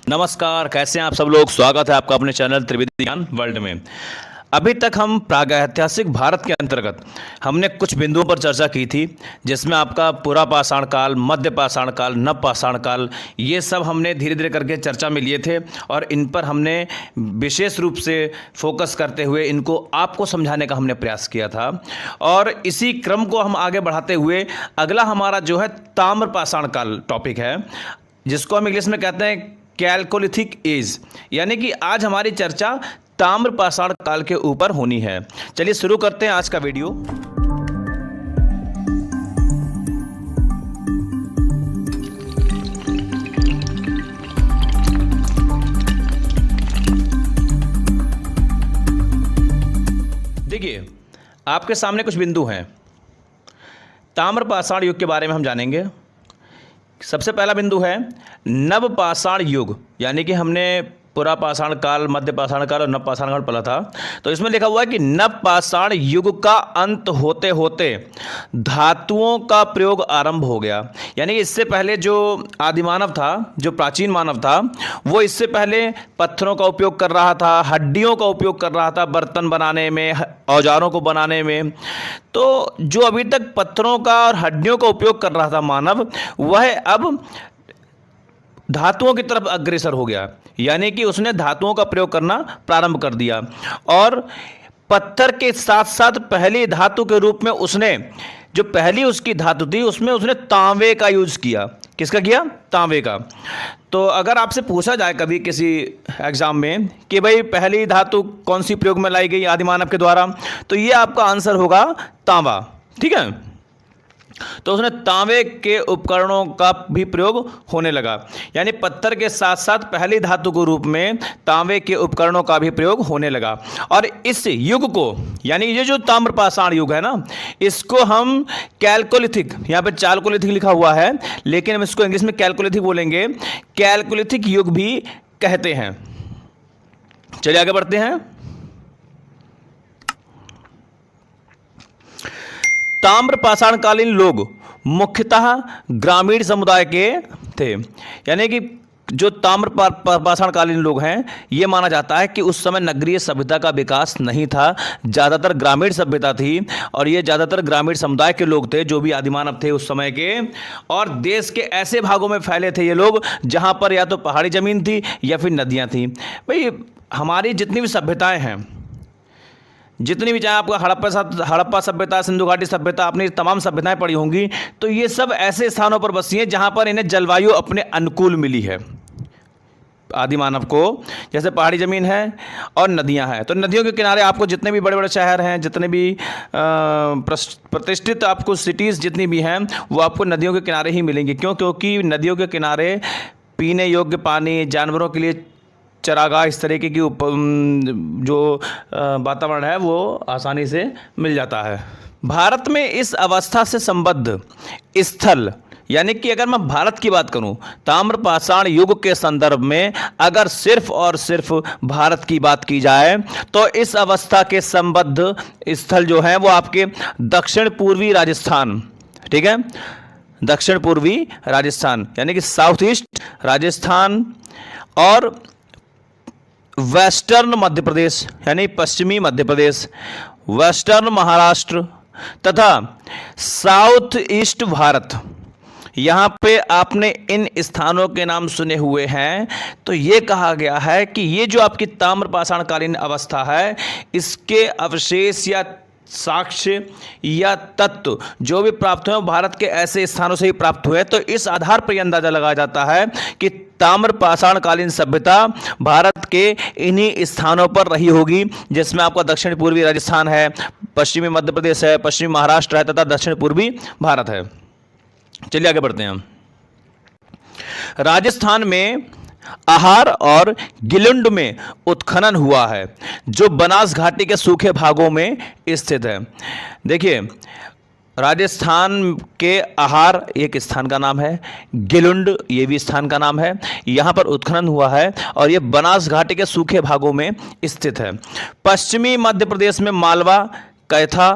नमस्कार, कैसे हैं आप सब लोग। स्वागत है आपका अपने चैनल त्रिवेदी ज्ञान वर्ल्ड में। अभी तक हम प्रागैतिहासिक भारत के अंतर्गत हमने कुछ बिंदुओं पर चर्चा की थी, जिसमें आपका पुरा पाषाण काल, मध्य पाषाण काल, नव पाषाण काल, ये सब हमने धीरे धीरे करके चर्चा में लिए थे और इन पर हमने विशेष रूप से फोकस करते हुए इनको आपको समझाने का हमने प्रयास किया था। और इसी क्रम को हम आगे बढ़ाते हुए अगला हमारा जो है ताम्र पाषाण काल टॉपिक है, जिसको हम इंग्लिश में कहते हैं कैल्कोलिथिक एज, यानी कि आज हमारी चर्चा ताम्र पाषाण काल के ऊपर होनी है। चलिए शुरू करते हैं आज का वीडियो। देखिए, आपके सामने कुछ बिंदु हैं। ताम्र पाषाण युग के बारे में हम जानेंगे। सबसे पहला बिंदु है नव पाषाण युग, यानी कि हमने पुरा पाषाण काल, मध्य पाषाण काल और नव पाषाण काल पढ़ा था। तो इसमें लिखा हुआ है कि नव पाषाण युग का अंत होते होते धातुओं का प्रयोग आरंभ हो गया। यानी कि इससे पहले जो आदिमानव था, जो प्राचीन मानव था, वो इससे पहले पत्थरों का उपयोग कर रहा था, हड्डियों का उपयोग कर रहा था बर्तन बनाने में, औजारों को बनाने में। तो जो अभी तक पत्थरों का और हड्डियों का उपयोग कर रहा था मानव, वह अब धातुओं की तरफ अग्रसर हो गया, यानी कि उसने धातुओं का प्रयोग करना प्रारंभ कर दिया। और पत्थर के साथ साथ पहली धातु के रूप में उसने, जो पहली उसकी धातु थी, उसमें उसने तांबे का यूज किया। किसका किया? तांबे का। तो अगर आपसे पूछा जाए कभी किसी एग्जाम में कि भाई पहली धातु कौन सी प्रयोग में लाई गई आदिमानव के द्वारा, तो ये आपका आंसर होगा तांबा। ठीक है, तो उसने तांबे के उपकरणों का भी प्रयोग होने लगा, यानी पत्थर के साथ साथ पहली धातु के रूप में तांबे के उपकरणों का भी प्रयोग होने लगा। और इस युग को, यानी ये जो ताम्र पाषाण युग है ना, इसको हम कैल्कोलिथिक, यहाँ पे चाल्कोलिथिक लिखा हुआ है लेकिन हम इसको इंग्लिश में कैल्कोलिथिक बोलेंगे, कैल्कोलिथिक युग भी कहते हैं। चलिए आगे बढ़ते हैं। ताम्र पाषाणकालीन लोग मुख्यतः ग्रामीण समुदाय के थे, यानी कि जो ताम्र पाषाणकालीन लोग हैं, ये माना जाता है कि उस समय नगरीय सभ्यता का विकास नहीं था, ज़्यादातर ग्रामीण सभ्यता थी। और ये ज़्यादातर ग्रामीण समुदाय के लोग थे जो भी आदिमानव थे उस समय के। और देश के ऐसे भागों में फैले थे ये लोग जहाँ पर या तो पहाड़ी ज़मीन थी या फिर नदियाँ थीं। भाई हमारी जितनी भी सभ्यताएँ हैं, जितनी भी, चाहे आपका हड़प्पा सभ्यता, सिंधु घाटी सभ्यता, अपनी तमाम सभ्यताएं पड़ी होंगी, तो ये सब ऐसे स्थानों पर बसी हैं जहां पर इन्हें जलवायु अपने अनुकूल मिली है आदिमानव को। जैसे पहाड़ी ज़मीन है और नदियां हैं, तो नदियों के किनारे आपको जितने भी बड़े बड़े शहर हैं, जितने भी प्रतिष्ठित आपको सिटीज़ जितनी भी हैं, वो आपको नदियों के किनारे ही मिलेंगी। क्यों? क्योंकि नदियों के किनारे पीने योग्य पानी, जानवरों के लिए चरागाह, इस तरीके की जो वातावरण है वो आसानी से मिल जाता है। भारत में इस अवस्था से संबद्ध स्थल, यानी कि अगर मैं भारत की बात करूं, ताम्र पाषाण युग के संदर्भ में अगर सिर्फ और सिर्फ भारत की बात की जाए, तो इस अवस्था के संबद्ध स्थल जो हैं वो आपके दक्षिण पूर्वी राजस्थान, ठीक है, दक्षिण पूर्वी राजस्थान यानी कि साउथ ईस्ट राजस्थान, और वेस्टर्न मध्य प्रदेश यानी पश्चिमी मध्य प्रदेश, वेस्टर्न महाराष्ट्र तथा साउथ ईस्ट भारत। यहाँ पे आपने इन स्थानों के नाम सुने हुए हैं। तो ये कहा गया है कि ये जो आपकी ताम्र पाषाणकालीन अवस्था है, इसके अवशेष या साक्ष्य या तत्व जो भी प्राप्त हुए भारत के ऐसे स्थानों से ही प्राप्त हुए। तो इस आधार पर यह अंदाजा लगाया जाता है कि ताम्र पाषाणकालीन सभ्यता भारत के इन्हीं स्थानों पर रही होगी, जिसमें आपका दक्षिण पूर्वी राजस्थान है, पश्चिमी मध्य प्रदेश है, पश्चिमी महाराष्ट्र है तथा दक्षिण पूर्वी भारत है। चलिए आगे बढ़ते हैं। राजस्थान में आहार और गिलुंड में उत्खनन हुआ है, जो बनास घाटी के सूखे भागों में स्थित है। देखिए, राजस्थान के आहार एक स्थान का नाम है, गिलुंड ये भी स्थान का नाम है। यहाँ पर उत्खनन हुआ है और ये बनास घाटी के सूखे भागों में स्थित है। पश्चिमी मध्य प्रदेश में मालवा, कैथा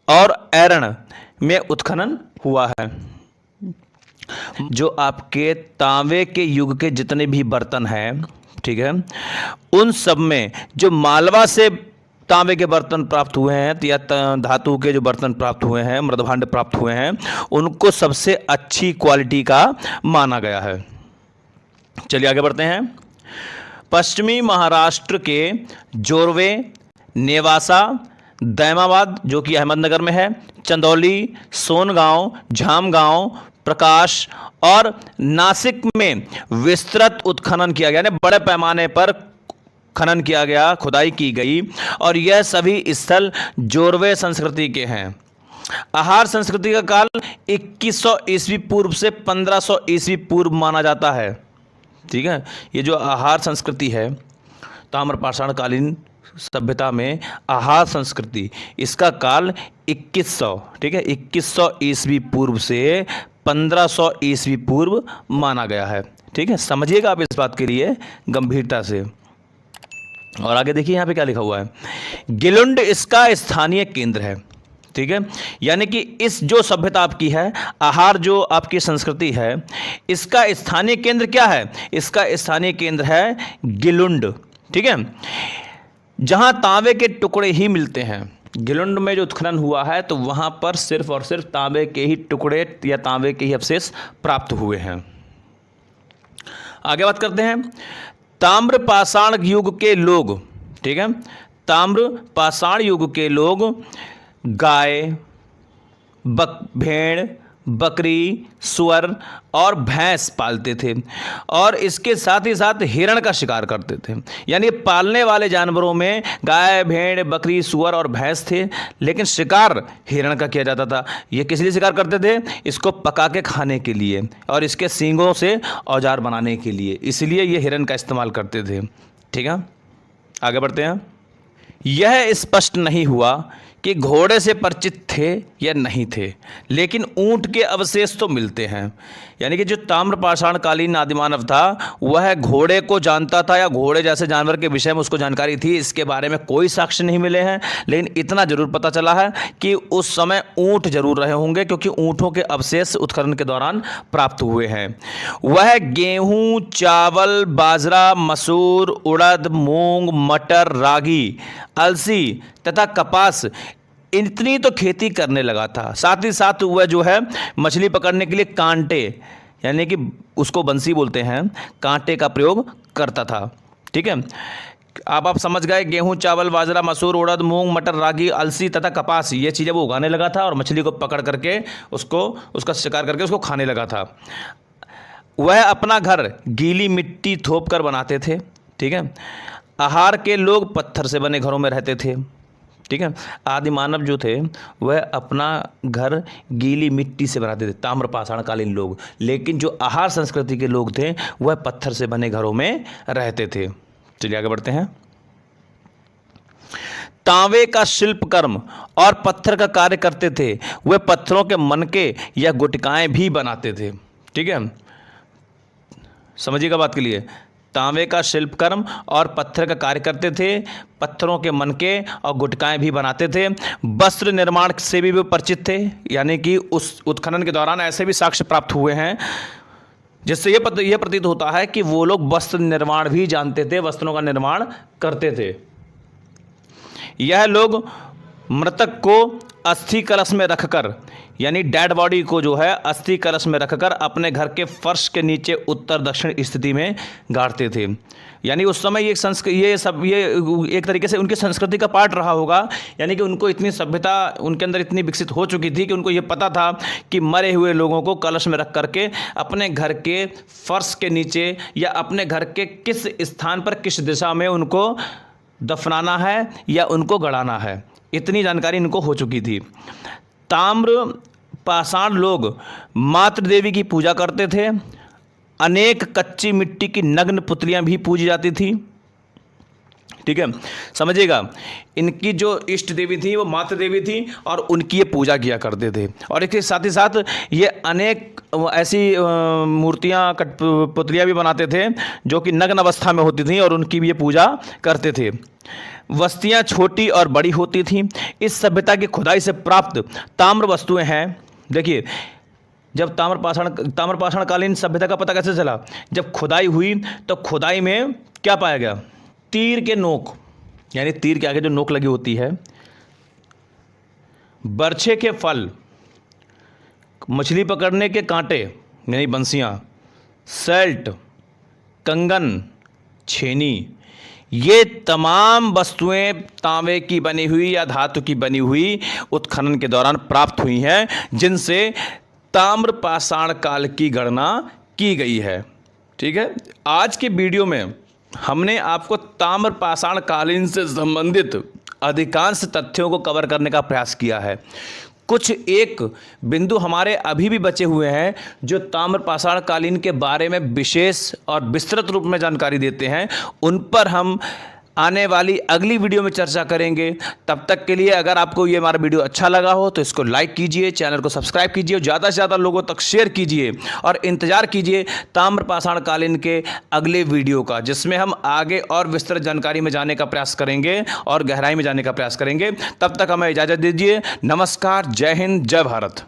और एरण में उत्खनन हुआ है। जो आपके तांबे के युग के जितने भी बर्तन हैं, ठीक है, उन सब में जो मालवा से तांबे के बर्तन प्राप्त हुए हैं या धातु के जो बर्तन प्राप्त हुए हैं, मृदभांड प्राप्त हुए हैं, उनको सबसे अच्छी क्वालिटी का माना गया है। चलिए आगे बढ़ते हैं। पश्चिमी महाराष्ट्र के जोरवे, नेवासा, दैमाबाद जो कि अहमदनगर में है, चंदौली, सोनगांव, झामगांव, प्रकाश और नासिक में विस्तृत उत्खनन किया गया, यानी बड़े पैमाने पर खनन किया गया, खुदाई की गई, और यह सभी स्थल जोरवे संस्कृति के हैं। आहार संस्कृति का काल 2100 ईस्वी पूर्व से 1500 ईस्वी पूर्व माना जाता है। ठीक है, ये जो आहार संस्कृति है, ताम्रपाषाण कालीन सभ्यता में आहार संस्कृति, इसका काल 2100, ठीक है, 2100 ईस्वी पूर्व से 1500 ईस्वी पूर्व माना गया है। ठीक है, समझिएगा आप इस बात के लिए गंभीरता से। और आगे देखिए यहाँ पे क्या लिखा हुआ है, गिलुंड इसका स्थानीय केंद्र है। ठीक है, यानी कि इस जो सभ्यता आपकी है, आहार जो आपकी संस्कृति है, इसका स्थानीय केंद्र क्या है? इसका स्थानीय केंद्र है गिलुंड। ठीक है, जहाँ तांबे के टुकड़े ही मिलते हैं। गिलुंड में जो उत्खनन हुआ है तो वहाँ पर सिर्फ और सिर्फ तांबे के ही टुकड़े या तांबे के ही अवशेष प्राप्त हुए हैं। आगे बात करते हैं, ताम्रपाषाण युग के लोग, ठीक है, ताम्रपाषाण युग के लोग गाय, भेड़, बकरी, सुअर और भैंस पालते थे, और इसके साथ ही साथ हिरण का शिकार करते थे। यानी पालने वाले जानवरों में गाय, भेड़, बकरी, सुअर और भैंस थे, लेकिन शिकार हिरण का किया जाता था। ये किस लिए शिकार करते थे? इसको पका के खाने के लिए और इसके सींगों से औजार बनाने के लिए, इसलिए ये हिरण का इस्तेमाल करते थे। ठीक है, आगे बढ़ते हैं। यह स्पष्ट नहीं हुआ कि घोड़े से परिचित थे या नहीं थे, लेकिन ऊंट के अवशेष तो मिलते हैं। यानी कि जो ताम्रपाषाण कालीन आदिमानव था वह घोड़े को जानता था या घोड़े जैसे जानवर के विषय में उसको जानकारी थी। इसके बारे में कोई साक्ष्य नहीं मिले हैं, लेकिन इतना जरूर पता चला है कि उस समय ऊंट जरूर रहे होंगे, क्योंकि ऊंटों के अवशेष उत्खनन के दौरान प्राप्त हुए हैं। वह गेहूँ, चावल, बाजरा, मसूर, उड़द, मूंग, मटर, रागी, अलसी तथा कपास, इतनी तो खेती करने लगा था। साथ ही साथ वह जो है मछली पकड़ने के लिए कांटे, यानी कि उसको बंसी बोलते हैं, कांटे का प्रयोग करता था। ठीक है, अब आप समझ गए, गेहूं, चावल, बाजरा, मसूर, उड़द, मूंग, मटर, रागी, अलसी तथा कपास, ये चीज़ें वो उगाने लगा था और मछली को पकड़ करके उसका शिकार करके उसको खाने लगा था। वह अपना घर गीली मिट्टी थोप कर बनाते थे। ठीक है, आहार के लोग पत्थर से बने घरों में रहते थे। ठीक है, आदि मानव जो थे वह अपना घर गीली मिट्टी से बनाते थे, ताम्रपाषाण कालीन लोग, लेकिन जो आहार संस्कृति के लोग थे वह पत्थर से बने घरों में रहते थे। चलिए आगे बढ़ते हैं। तांबे का शिल्प कर्म और पत्थर का कार्य करते थे। वह पत्थरों के मनके या गुटकाएं भी बनाते थे। ठीक है, समझिएगा बात के लिए, तांबे का शिल्प कर्म और पत्थर का कार्य करते थे, पत्थरों के मनके और गुटकाएं भी बनाते थे। वस्त्र निर्माण से भी वे परिचित थे, यानी कि उस उत्खनन के दौरान ऐसे भी साक्ष्य प्राप्त हुए हैं जिससे यह प्रतीत होता है कि वो लोग वस्त्र निर्माण भी जानते थे, वस्त्रों का निर्माण करते थे। यह लोग मृतक को अस्थि कलश में रखकर, यानी डेड बॉडी को जो है अस्थि कलश में रखकर अपने घर के फर्श के नीचे उत्तर दक्षिण स्थिति में गाड़ते थे। यानी उस समय ये एक तरीके से उनकी संस्कृति का पार्ट रहा होगा। यानी कि उनको इतनी सभ्यता उनके अंदर इतनी विकसित हो चुकी थी कि उनको ये पता था कि मरे हुए लोगों को कलश में रख करके अपने घर के फर्श के नीचे या अपने घर के किस स्थान पर किस दिशा में उनको दफनाना है या उनको गड़ाना है, इतनी जानकारी इनको हो चुकी थी। ताम्रपाषाण लोग मातृ देवी की पूजा करते थे। अनेक कच्ची मिट्टी की नग्न पुतलियां भी पूजी जाती थी। ठीक है, समझिएगा, इनकी जो इष्ट देवी थी वो मातृ देवी थी और उनकी ये पूजा किया करते थे। और इसके साथ ही साथ ये अनेक ऐसी मूर्तियां, पुतलियां भी बनाते थे जो कि नग्न अवस्था में होती थीं और उनकी भी ये पूजा करते थे। वस्तियां छोटी और बड़ी होती थीं। इस सभ्यता की खुदाई से प्राप्त ताम्र वस्तुएं हैं, देखिए जब ताम्रपाषाणकालीन सभ्यता का पता कैसे चला? जब खुदाई हुई तो खुदाई में क्या पाया गया? तीर के नोक, यानी तीर के आगे जो नोक लगी होती है, बर्छे के फल, मछली पकड़ने के कांटे यानी बंसियां, सेल्ट, कंगन, छेनी, ये तमाम वस्तुएं तांबे की बनी हुई या धातु की बनी हुई उत्खनन के दौरान प्राप्त हुई हैं, जिनसे ताम्रपाषाण काल की गणना की गई है। ठीक है, आज के वीडियो में हमने आपको ताम्रपाषाण कालीन से संबंधित अधिकांश तथ्यों को कवर करने का प्रयास किया है। कुछ एक बिंदु हमारे अभी भी बचे हुए हैं जो ताम्रपाषाण कालीन के बारे में विशेष और विस्तृत रूप में जानकारी देते हैं, उन पर हम आने वाली अगली वीडियो में चर्चा करेंगे। तब तक के लिए अगर आपको ये हमारा वीडियो अच्छा लगा हो तो इसको लाइक कीजिए, चैनल को सब्सक्राइब कीजिए, ज़्यादा से ज़्यादा लोगों तक शेयर कीजिए और इंतज़ार कीजिए ताम्रपाषाण कालीन के अगले वीडियो का, जिसमें हम आगे और विस्तृत जानकारी में जाने का प्रयास करेंगे और गहराई में जाने का प्रयास करेंगे। तब तक हमें इजाज़त दीजिए। नमस्कार, जय हिंद, जय भारत।